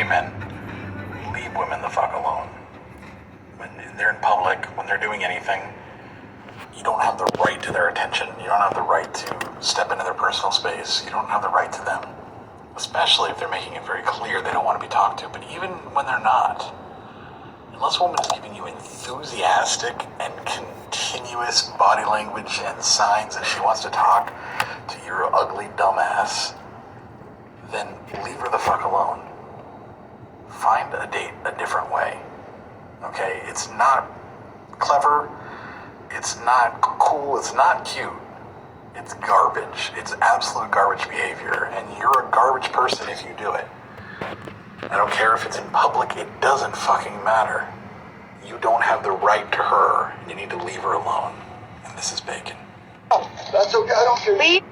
men, leave women the fuck alone. When they're in public, when they're doing anything, you don't have the right to their attention. You don't have the right to step into their personal space. You don't have the right to them, especially if they're making it very clear they don't want to be talked to. But even when they're not, unless a woman is giving you enthusiastic and continuous body language and signs that she wants to talk to your ugly dumbass, then leave her the fuck alone. Find a date a different way. Okay? It's not clever. It's not cool. It's not cute. It's garbage. It's absolute garbage behavior. And you're a garbage person if you do it. I don't care if it's in public. It doesn't fucking matter. You don't have the right to her. You need to leave her alone. And this is Bacon. Oh, that's okay. I don't care. Leave.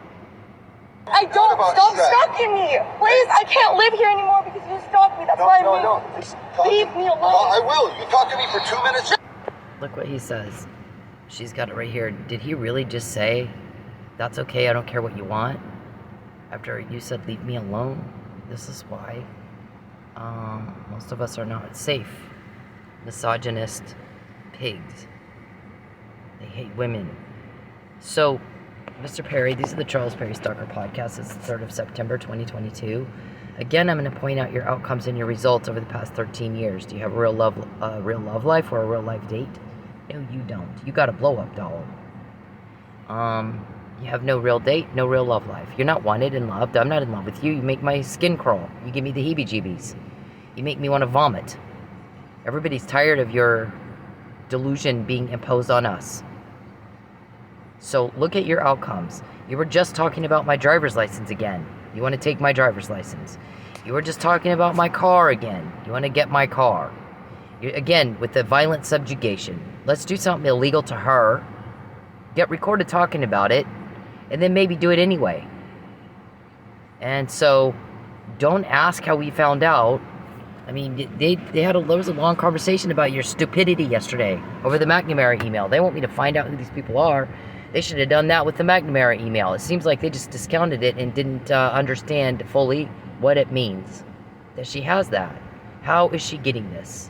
I don't. Stop stalking me. Please, I can't live here anymore because you stalked me. That's why I moved. Leave me alone. I will. You talk to me for 2 minutes. Look what he says. She's got it right here. Did he really just say, that's okay, I don't care what you want? After you said, leave me alone? This is why most of us are not safe. Misogynist pigs. They hate women. So, Mr. Perry, these are the Charles Perry Stalker podcast. It's the 3rd of September, 2022. Again, I'm going to point out your outcomes and your results over the past 13 years. Do you have a real love life or a real life date? No, you don't. You got a blow-up doll. You have no real date, no real love life. You're not wanted and loved. I'm not in love with you. You make my skin crawl. You give me the heebie-jeebies. You make me want to vomit. Everybody's tired of your delusion being imposed on us. So look at your outcomes. You were just talking about my driver's license again. You want to take my driver's license. You were just talking about my car again. You want to get my car. Again, with the violent subjugation. Let's do something illegal to her, get recorded talking about it, and then maybe do it anyway. And so, don't ask how we found out. I mean, there was a long conversation about your stupidity yesterday over the McNamara email. They want me to find out who these people are. They should have done that with the McNamara email. It seems like they just discounted it and didn't understand fully what it means. That she has that. How is she getting this?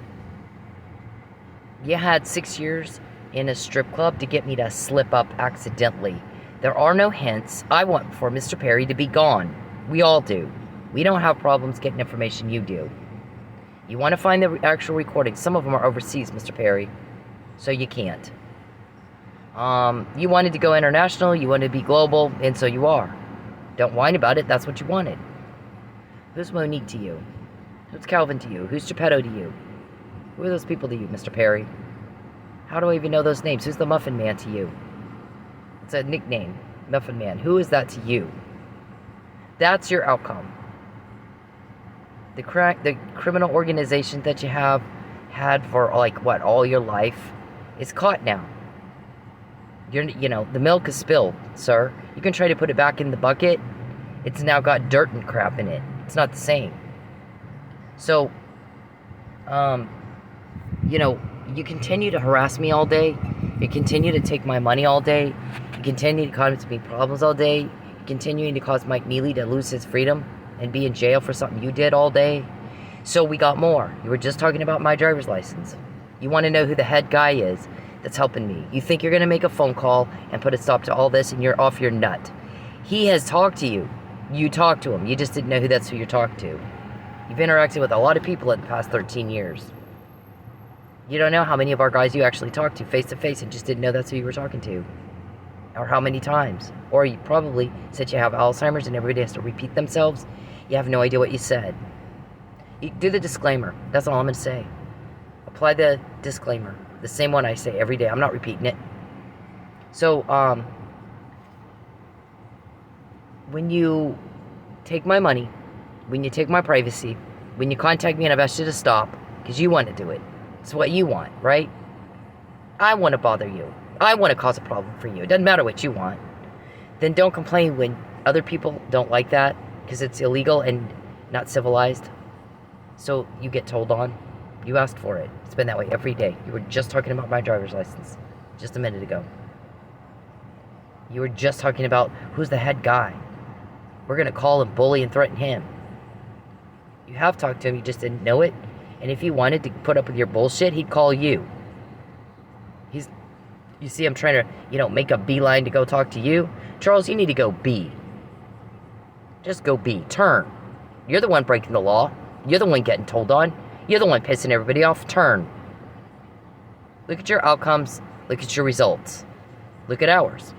You had 6 years in a strip club to get me to slip up accidentally. There are no hints. I want for Mr. Perry to be gone. We all do. We don't have problems getting information, you do. You want to find the actual recordings. Some of them are overseas, Mr. Perry, so you can't. You wanted to go international, you wanted to be global, and so you are. Don't whine about it, that's what you wanted. Who's Monique to you? Who's Calvin to you? Who's Geppetto to you? Who are those people to you, Mr. Perry? How do I even know those names? Who's the Muffin Man to you? It's a nickname, Muffin Man. Who is that to you? That's your outcome. The criminal organization that you have had for, like, what, all your life is caught now. The milk is spilled, sir. You can try to put it back in the bucket. It's now got dirt and crap in it. It's not the same. So, you continue to harass me all day. You continue to take my money all day. You continue to cause me problems all day. You continue to cause Mike Neely to lose his freedom and be in jail for something you did all day. So we got more. You were just talking about my driver's license. You want to know who the head guy is that's helping me. You think you're going to make a phone call and put a stop to all this and you're off your nut. He has talked to you. You talked to him. You just didn't know who you're talking to. You've interacted with a lot of people in the past 13 years. You don't know how many of our guys you actually talked to face and just didn't know that's who you were talking to. Or how many times. Or you probably said you have Alzheimer's and everybody has to repeat themselves. You have no idea what you said. You do the disclaimer. That's all I'm going to say. Apply the disclaimer. The same one I say every day. I'm not repeating it. So, when you take my money, when you take my privacy, when you contact me and I've asked you to stop, because you want to do it. It's what you want, right? I want to bother you. I want to cause a problem for you. It doesn't matter what you want. Then don't complain when other people don't like that, because it's illegal and not civilized. So you get told on. You asked for it. It's been that way every day. You were just talking about my driver's license just a minute ago. You were just talking about who's the head guy. We're going to call and bully and threaten him. You have talked to him, you just didn't know it. And if he wanted to put up with your bullshit, he'd call you. You see him trying to, make a beeline to go talk to you? Charles, you need to go B. Just go B. Turn. You're the one breaking the law. You're the one getting told on. You're the one pissing everybody off. Turn. Look at your outcomes. Look at your results. Look at ours.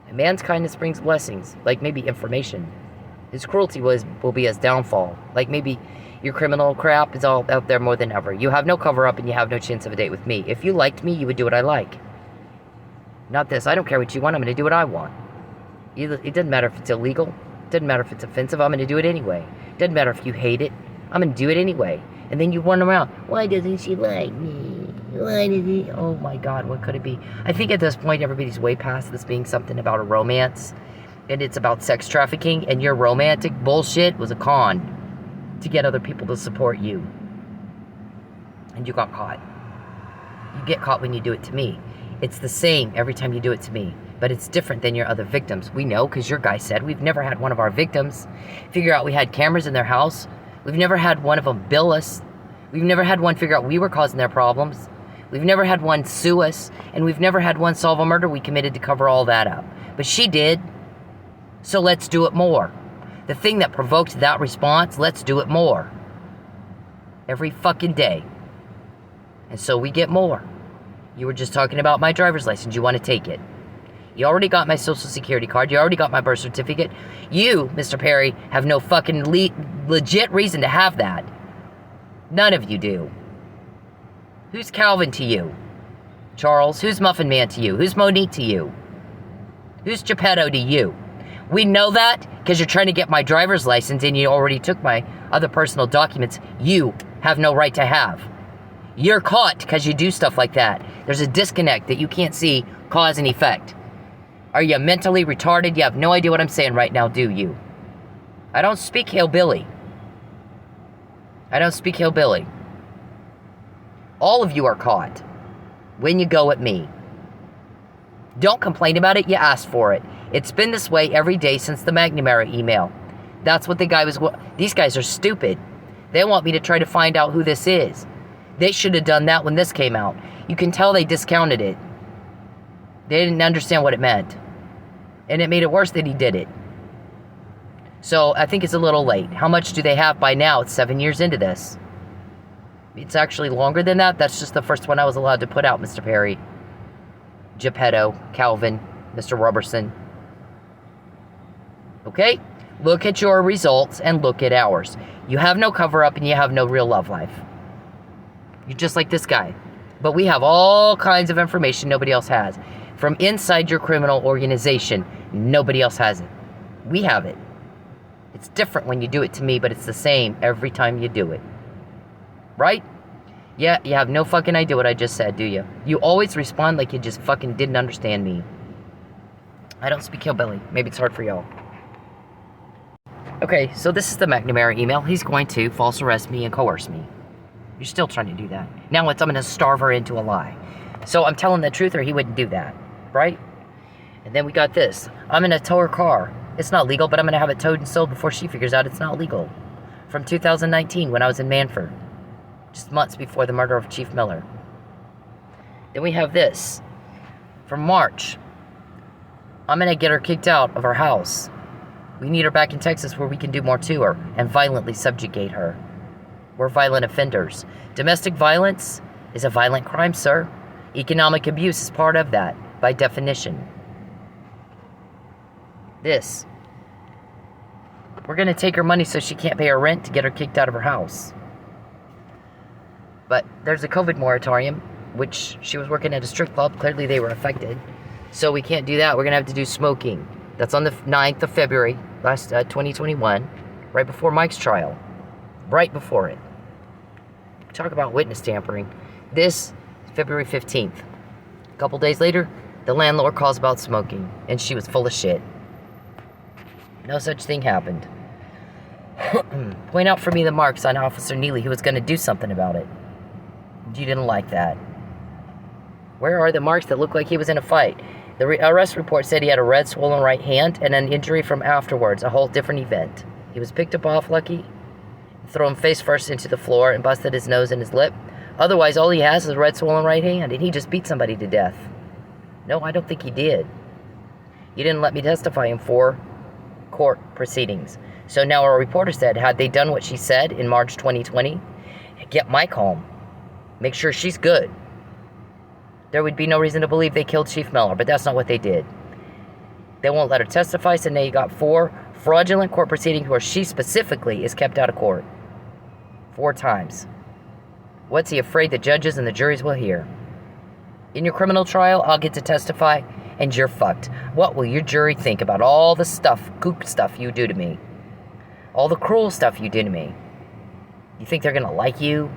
A man's kindness brings blessings, like maybe information. His cruelty will be his downfall, like maybe your criminal crap is all out there more than ever. You have no cover-up and you have no chance of a date with me. If you liked me, you would do what I like. Not this. I don't care what you want. I'm going to do what I want. It doesn't matter if it's illegal. It doesn't matter if it's offensive. I'm going to do it anyway. It doesn't matter if you hate it. I'm going to do it anyway. And then you run around. Why doesn't she like me? Why does he? Oh my God, what could it be? I think at this point, everybody's way past this being something about a romance. And it's about sex trafficking. And your romantic bullshit was a con to get other people to support you. And you got caught. You get caught when you do it to me. It's the same every time you do it to me. But it's different than your other victims. We know, because your guy said we've never had one of our victims figure out we had cameras in their house. We've never had one of them bill us. We've never had one figure out we were causing their problems. We've never had one sue us. And we've never had one solve a murder we committed to cover all that up. But she did. So let's do it more. The thing that provoked that response, let's do it more. Every fucking day. And so we get more. You were just talking about my driver's license. You want to take it. You already got my social security card. You already got my birth certificate. You, Mr. Perry, have no fucking legit reason to have that. None of you do. Who's Calvin to you? Charles? Who's Muffin Man to you? Who's Monique to you? Who's Geppetto to you? We know that because you're trying to get my driver's license and you already took my other personal documents you have no right to have. You're caught because you do stuff like that. There's a disconnect that you can't see cause and effect. Are you mentally retarded? You have no idea what I'm saying right now, do you? I don't speak hillbilly. I don't speak hillbilly. All of you are caught when you go at me. Don't complain about it, you asked for it. It's been this way every day since the McNamara email. That's what the guy was... These guys are stupid. They want me to try to find out who this is. They should have done that when this came out. You can tell they discounted it. They didn't understand what it meant. And it made it worse that he did it. So I think it's a little late. How much do they have by now? It's 7 years into this. It's actually longer than that. That's just the first one I was allowed to put out, Mr. Perry. Geppetto, Calvin, Mr. Robertson. Okay? Look at your results and look at ours. You have no cover-up and you have no real love life. You're just like this guy. But we have all kinds of information nobody else has. From inside your criminal organization, nobody else has it. We have it. It's different when you do it to me, but it's the same every time you do it. Right? Yeah, you have no fucking idea what I just said, do you? You always respond like you just fucking didn't understand me. I don't speak hillbilly. Maybe it's hard for y'all. Okay, so this is the McNamara email. He's going to false arrest me and coerce me. You're still trying to do that. Now I'm going to starve her into a lie. So I'm telling the truth or he wouldn't do that, right? And then we got this. I'm going to tow her car. It's not legal, but I'm going to have it towed and sold before she figures out it's not legal. From 2019 when I was in Manford. Just months before the murder of Chief Miller. Then we have this. From March. I'm going to get her kicked out of her house. We need her back in Texas where we can do more to her and violently subjugate her. We're violent offenders. Domestic violence is a violent crime, sir. Economic abuse is part of that, by definition. This. We're going to take her money so she can't pay her rent to get her kicked out of her house. But there's a COVID moratorium, which she was working at a strip club. Clearly they were affected. So we can't do that. We're going to have to do smoking. That's on the 9th of February, 2021, right before Mike's trial. Right before it. Talk about witness tampering. This is February 15th. A couple days later, the landlord calls about smoking, and she was full of shit. No such thing happened. Point out for me the marks on Officer Neely who was going to do something about it. You didn't like that. Where are the marks that look like he was in a fight? The arrest report said he had a red swollen right hand and an injury from afterwards, a whole different event. He was picked up off lucky. throw him face first into the floor and busted his nose and his lip. Otherwise, all he has is a red swollen right hand, and he just beat somebody to death. No, I don't think he did. You didn't let me testify in 4 court proceedings. So now our reporter said, had they done what she said in March 2020, get Mike home. Make sure she's good. There would be no reason to believe they killed Chief Miller, but that's not what they did. They won't let her testify, so now you got 4 fraudulent court proceedings where she specifically is kept out of court. 4 times. What's he afraid the judges and the juries will hear? In your criminal trial, I'll get to testify, and you're fucked. What will your jury think about all the stuff, goop stuff you do to me? All the cruel stuff you do to me? You think they're gonna like you?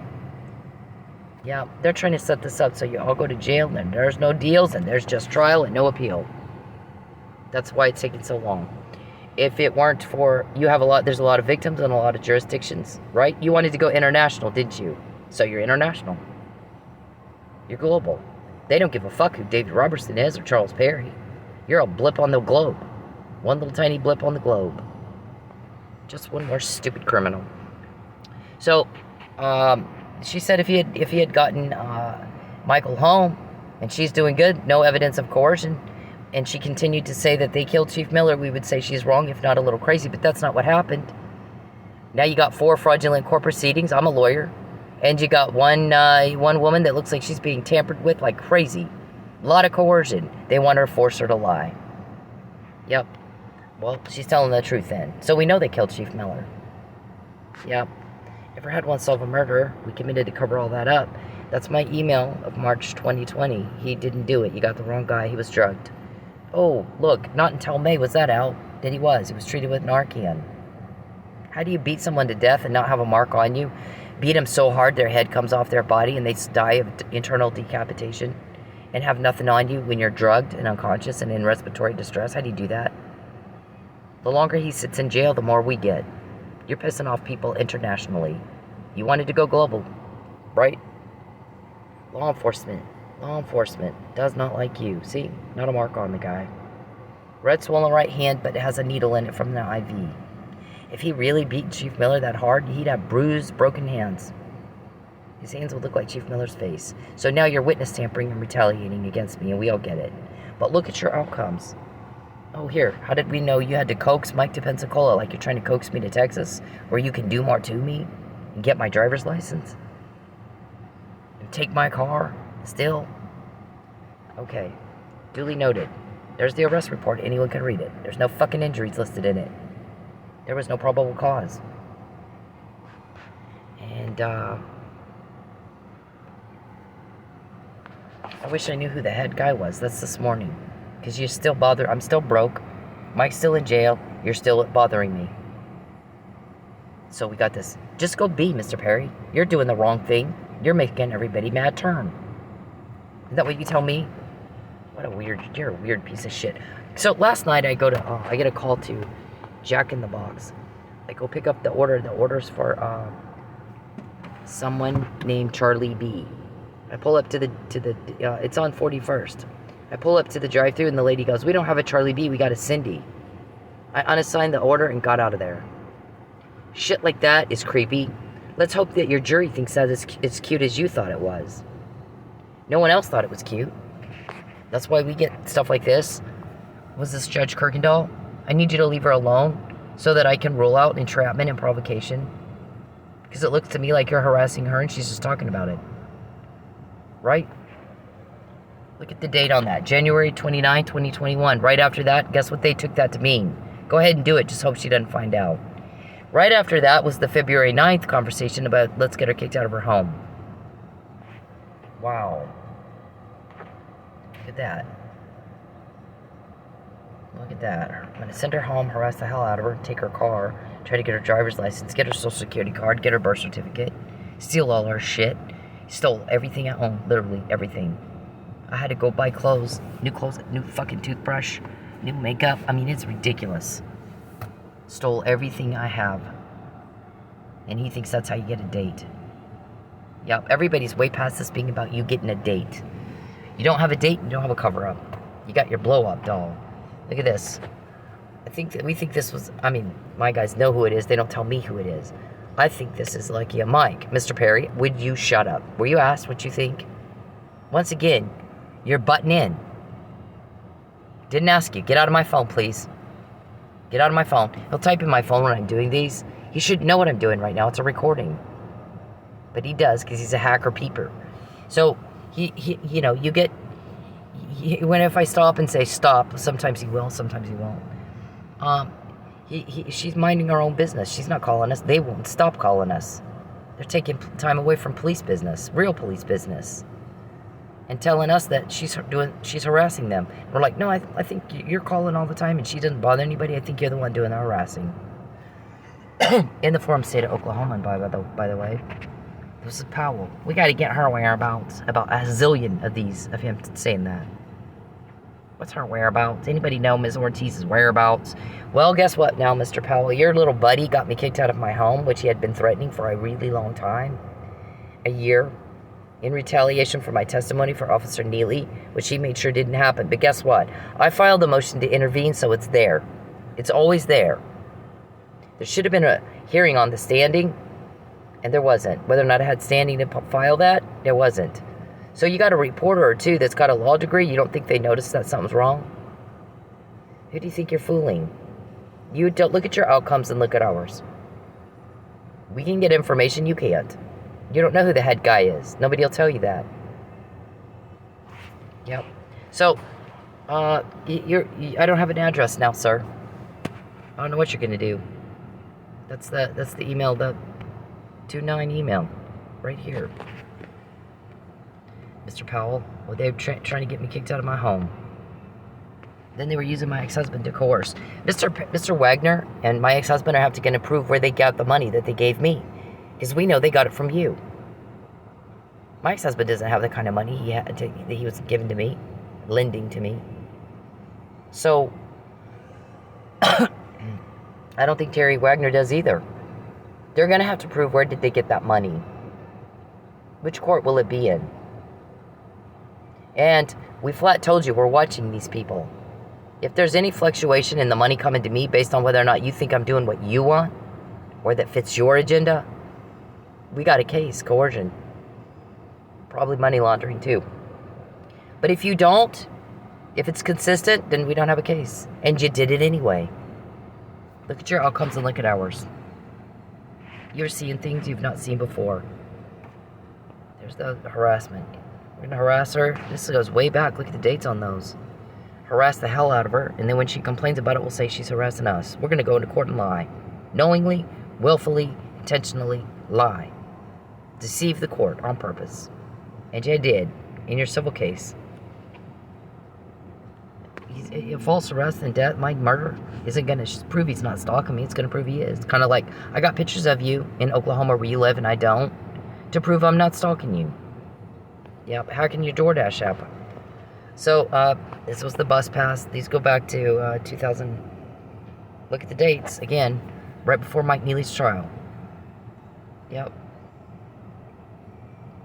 Yeah, they're trying to set this up so you all go to jail, and there's no deals, and there's just trial and no appeal. That's why it's taking so long. If it weren't for, there's a lot of victims in a lot of jurisdictions, right? You wanted to go international, didn't you? So you're international. You're global. They don't give a fuck who David Robertson is or Charles Perry. You're a blip on the globe. One little tiny blip on the globe. Just one more stupid criminal. So, she said if he had gotten Michael home, and she's doing good, no evidence of coercion, and she continued to say that they killed Chief Miller, we would say she's wrong, if not a little crazy, but that's not what happened. Now you got 4 fraudulent court proceedings. I'm a lawyer. And you got one woman that looks like she's being tampered with like crazy. A lot of coercion. They want her to force her to lie. Yep. Well, she's telling the truth then. So we know they killed Chief Miller. Yep. Never had one solve a murder. We committed to cover all that up. That's my email of March 2020. He didn't do it. You got the wrong guy. He was drugged. Oh, look. Not until May was that out that he was. He was treated with Narcan. How do you beat someone to death and not have a mark on you? Beat them so hard their head comes off their body and they die of internal decapitation and have nothing on you when you're drugged and unconscious and in respiratory distress? How do you do that? The longer he sits in jail, the more we get. You're pissing off people internationally. You wanted to go global, right? Law enforcement does not like you. See? Not a mark on the guy. Red swollen right hand, but it has a needle in it from the IV. If he really beat Chief Miller that hard, he'd have bruised, broken hands. His hands would look like Chief Miller's face. So now you're witness tampering and retaliating against me, and we all get it. But look at your outcomes. Oh, here, how did we know you had to coax Mike to Pensacola like you're trying to coax me to Texas, where you can do more to me and get my driver's license? And take my car, still? Okay, duly noted. There's the arrest report, anyone can read it. There's no fucking injuries listed in it. There was no probable cause. And, I wish I knew who the head guy was. That's this morning. Because you're still I'm still broke. Mike's still in jail. You're still bothering me. So we got this. Just go be, Mr. Perry. You're doing the wrong thing. You're making everybody mad turn. Isn't that what you tell me? You're a weird piece of shit. So last night I get a call to Jack in the Box. I go pick up the orders for someone named Charlie B. I pull up to the it's on 41st. I pull up to the drive-thru and the lady goes, "We don't have a Charlie B, we got a Cindy." I unassigned the order and got out of there. Shit like that is creepy. Let's hope that your jury thinks that it's as cute as you thought it was. No one else thought it was cute. That's why we get stuff like this. Was this Judge Kirkendall? I need you to leave her alone so that I can rule out entrapment and provocation. Because it looks to me like you're harassing her and she's just talking about it. Right? Look at the date on that. January 29, 2021. Right after that, guess what they took that to mean? Go ahead and do it. Just hope she doesn't find out. Right after that was the February 9th conversation about let's get her kicked out of her home. Wow. Look at that. Look at that. I'm going to send her home, harass the hell out of her, take her car, try to get her driver's license, get her social security card, get her birth certificate, steal all her shit. Stole everything at home, literally everything. I had to go buy clothes, new fucking toothbrush, new makeup. I mean, it's ridiculous. Stole everything I have. And he thinks that's how you get a date. Yep, everybody's way past this being about you getting a date. You don't have a date, you don't have a cover-up. You got your blow-up doll. Look at this. We think this was, I mean, my guys know who it is. They don't tell me who it is. I think this is lucky a Mike. Mr. Perry, would you shut up? Were you asked what you think? Once again, you're butting in. Didn't ask you. Get out of my phone, please. Get out of my phone. He'll type in my phone when I'm doing these. He should know what I'm doing right now. It's a recording. But he does because he's a hacker peeper. So, he you know, you get... when if I stop and say stop, sometimes he will, sometimes he won't. She's minding her own business. She's not calling us. They won't stop calling us. They're taking time away from police business, real police business, and telling us that she's harassing them. We're like, no, I think you're calling all the time, and she doesn't bother anybody. I think you're the one doing the harassing. In the forum state of Oklahoma, by the way, this is Powell. We got to get her whereabouts. About a zillion of these of him saying that. What's her whereabouts? Anybody know Ms. Ortiz's whereabouts? Well, guess what now, Mr. Powell? Your little buddy got me kicked out of my home, which he had been threatening for a really long time. A year. In retaliation for my testimony for Officer Neely, which he made sure didn't happen. But guess what? I filed a motion to intervene, so it's there. It's always there. There should have been a hearing on the standing, and there wasn't. Whether or not I had standing to file that, there wasn't. So you got a reporter or two that's got a law degree, you don't think they notice that something's wrong? Who do you think you're fooling? You don't look at your outcomes and look at ours. We can get information, you can't. You don't know who the head guy is. Nobody will tell you that. Yep. So, I don't have an address now, sir. I don't know what you're gonna do. That's the email, the 29 email, right here. Mr. Powell, well, they were trying to get me kicked out of my home. Then they were using my ex-husband to coerce. Mr. Wagner and my ex-husband are having to prove where they got the money that they gave me. Because we know they got it from you. My ex-husband doesn't have the kind of money that he was giving to me, lending to me. So, I don't think Terry Wagner does either. They're going to have to prove where did they get that money. Which court will it be in? And we flat told you we're watching these people. If there's any fluctuation in the money coming to me based on whether or not you think I'm doing what you want, or that fits your agenda, we got a case, coercion. Probably money laundering too. But if you don't, if it's consistent, then we don't have a case. And you did it anyway. Look at your outcomes and look at ours. You're seeing things you've not seen before. There's the harassment. We're going to harass her. This goes way back. Look at the dates on those. Harass the hell out of her. And then when she complains about it, we'll say she's harassing us. We're going to go into court and lie. Knowingly, willfully, intentionally lie. Deceive the court on purpose. And you did in your civil case. False arrest and death, my murder, isn't going to prove he's not stalking me. It's going to prove he is. It's kind of like, I got pictures of you in Oklahoma where you live and I don't, to prove I'm not stalking you. Yep, hacking your DoorDash app. So, this was the bus pass. These go back to 2000. Look at the dates. Again, right before Mike Neely's trial. Yep.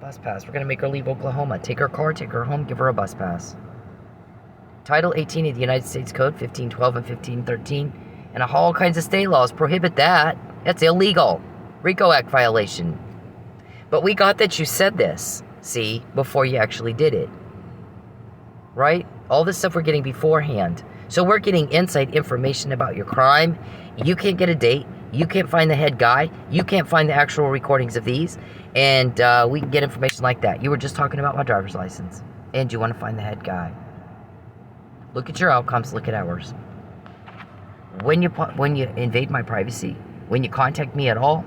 Bus pass. We're going to make her leave Oklahoma. Take her car, take her home, give her a bus pass. Title 18 of the United States Code, 1512 and 1513. And all kinds of state laws prohibit that. That's illegal. RICO Act violation. But we got that you said this. See, before you actually did it. Right? All this stuff we're getting beforehand. So we're getting inside information about your crime. You can't get a date. You can't find the head guy. You can't find the actual recordings of these. And we can get information like that. You were just talking about my driver's license. And you want to find the head guy. Look at your outcomes. Look at ours. When you invade my privacy, when you contact me at all,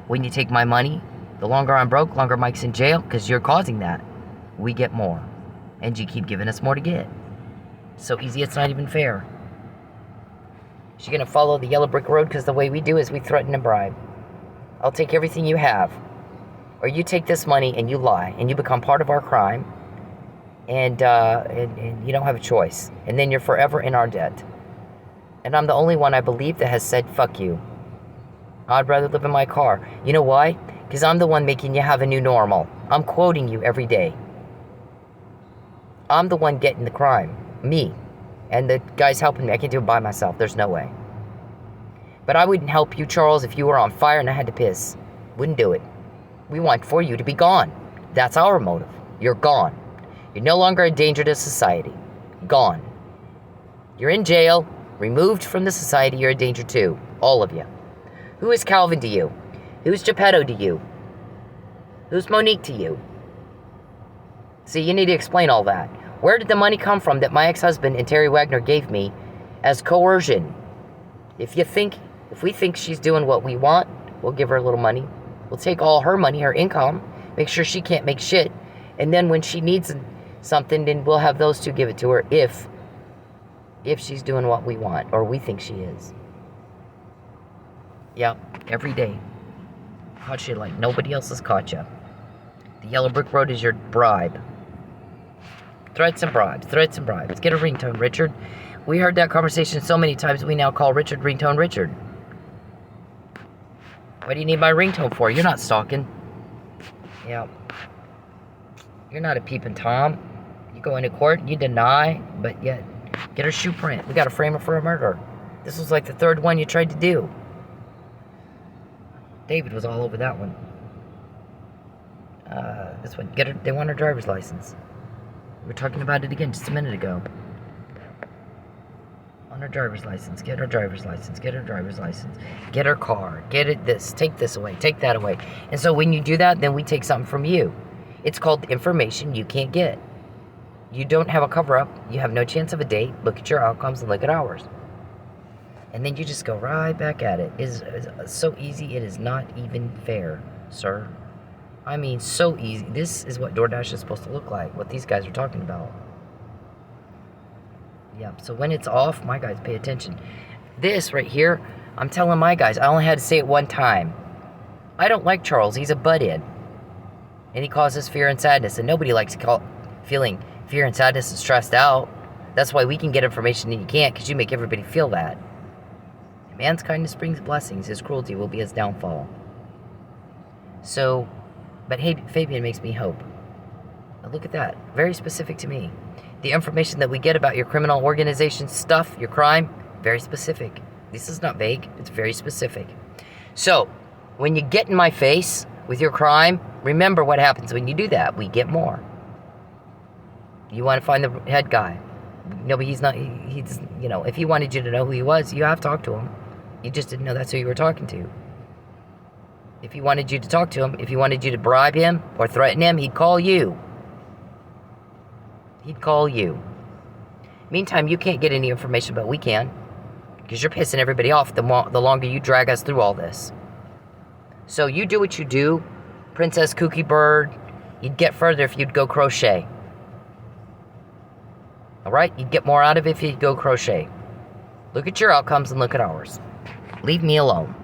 when you take my money, the longer I'm broke, longer Mike's in jail, because you're causing that. We get more. And you keep giving us more to get. So easy, it's not even fair. She's going to follow the yellow brick road, because the way we do is we threaten and bribe. I'll take everything you have. Or you take this money and you lie, and you become part of our crime, and you don't have a choice. And then you're forever in our debt. And I'm the only one, I believe, that has said, fuck you. I'd rather live in my car. You know why? Because I'm the one making you have a new normal. I'm quoting you every day. I'm the one getting the crime. Me. And the guy's helping me. I can't do it by myself. There's no way. But I wouldn't help you, Charles, if you were on fire and I had to piss. Wouldn't do it. We want for you to be gone. That's our motive. You're gone. You're no longer a danger to society. Gone. You're in jail, removed from the society. You're a danger too. All of you. Who is Calvin to you? Who's Geppetto to you? Who's Monique to you? See, you need to explain all that. Where did the money come from that my ex-husband and Terry Wagner gave me as coercion? If we think she's doing what we want, we'll give her a little money. We'll take all her money, her income, make sure she can't make shit. And then when she needs something, then we'll have those two give it to her if she's doing what we want, or we think she is. Yep, every day. Caught you like nobody else has caught you. The yellow brick road is your bribe. Threats and bribes, threats and bribes. Get a ringtone, Richard. We heard that conversation so many times, we now call Richard ringtone Richard. What do you need my ringtone for? You're not stalking. Yep. You're not a peeping Tom. You go into court, you deny, but yet get her shoe print. We got to frame her for a murder. This was like the third one you tried to do. David was all over that one. This one, get her. They want her driver's license. We were talking about it again just a minute ago. On her driver's license, get her driver's license, get her driver's license, get her car, get it this, take this away, take that away. And so when you do that, then we take something from you. It's called information you can't get. You don't have a cover-up, you have no chance of a date, look at your outcomes and look at ours. And then you just go right back at it. It's so easy, it is not even fair, sir. I mean, so easy. This is what DoorDash is supposed to look like, what these guys are talking about. Yeah, so when it's off, my guys, pay attention. This right here, I'm telling my guys, I only had to say it one time. I don't like Charles, he's a butt-in. And he causes fear and sadness, and nobody likes feeling fear and sadness and stressed out. That's why we can get information and you can't, because you make everybody feel that. A man's kindness brings blessings, his cruelty will be his downfall. So, but hey, Fabian makes me hope. Now look at that, very specific to me. The information that we get about your criminal organization stuff, your crime, very specific. This is not vague, it's very specific. So, when you get in my face with your crime, remember what happens when you do that. We get more. You want to find the head guy. No, but he's not, he's, you know, if he wanted you to know who he was, you have talked to him. You just didn't know that's who you were talking to. If he wanted you to talk to him, if he wanted you to bribe him or threaten him, he'd call you. He'd call you. Meantime, you can't get any information, but we can. Because you're pissing everybody off the longer you drag us through all this. So you do what you do, Princess Kooky Bird. You'd get further if you'd go crochet. Alright? You'd get more out of it if you'd go crochet. Look at your outcomes and look at ours. Leave me alone.